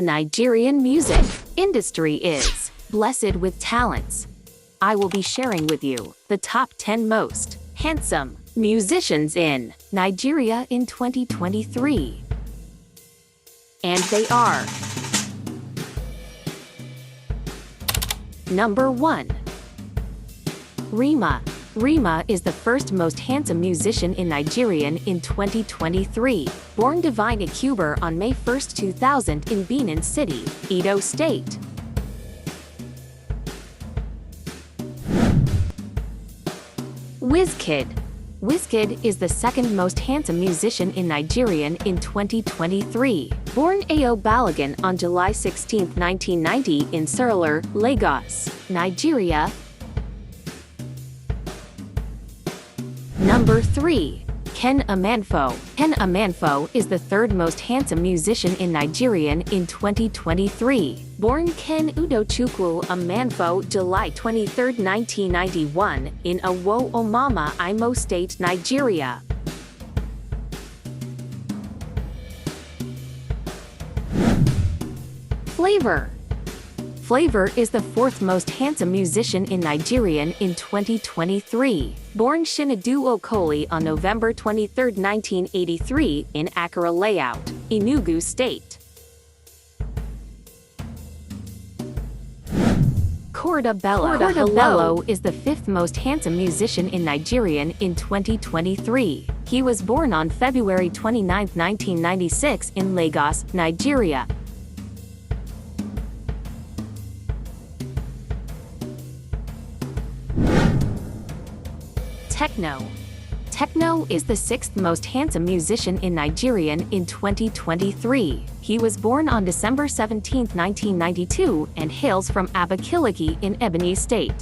Nigerian music industry is blessed with talents. I will be sharing with you the top 10 most handsome musicians in Nigeria in 2023. And they are: Number 1. Rima. Rima is the first most handsome musician in Nigerian in 2023. Born Divine Ikuber on May 1, 2000 in Benin City, Edo State. Wizkid. Wizkid is the second most handsome musician in Nigerian in 2023. Born Ayo Balogun on July 16, 1990 in Surulere, Lagos, Nigeria. Number 3. Ken Amanfo. Ken Amanfo is the third most handsome musician in Nigerian in 2023. Born Ken Udochukwu Amanfo, July 23, 1991, in Owo Omama, Imo State, Nigeria. Flavor. Flavor is the fourth most handsome musician in Nigerian in 2023. Born Chinedu Okoli on November 23, 1983, in Akara Layout, Enugu State. Korda Bello. Korda Bello is the fifth most handsome musician in Nigerian in 2023. He was born on February 29, 1996, in Lagos, Nigeria. Techno. Techno is the sixth most handsome musician in Nigerian in 2023. He was born on December 17, 1992, and hails from Abakaliki in Ebonyi State.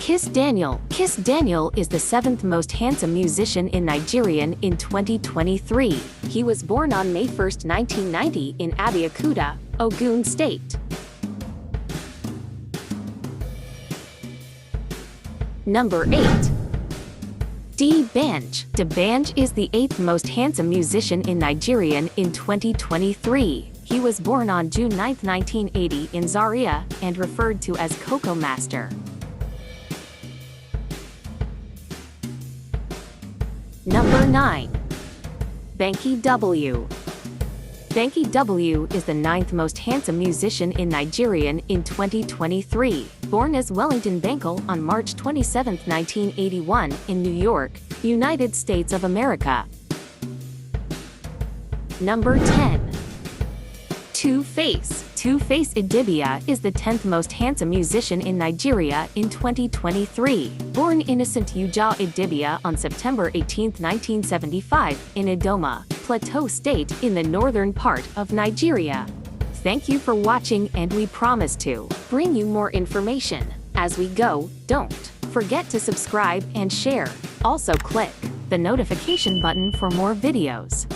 Kiss Daniel. Kiss Daniel is the seventh most handsome musician in Nigerian in 2023. He was born on May 1, 1990, in Abeokuta, Ogun State. Number 8. D'banj. D'banj is the eighth most handsome musician in Nigerian in 2023. He was born on June 9, 1980, in Zaria, and referred to as Coco Master. Number 9. Banky W. Banky W is the ninth most handsome musician in Nigerian in 2023. Born as Wellington Bankole on March 27, 1981, in New York, United States of America. Number 10. Two-Face. Two-Face Idibia is the 10th most handsome musician in Nigeria in 2023. Born Innocent Uja Idibia on September 18, 1975, in Idoma, Plateau State, in the northern part of Nigeria. Thank you for watching, and we promise to bring you more information as we go. Don't forget to subscribe and share. Also click the notification button for more videos.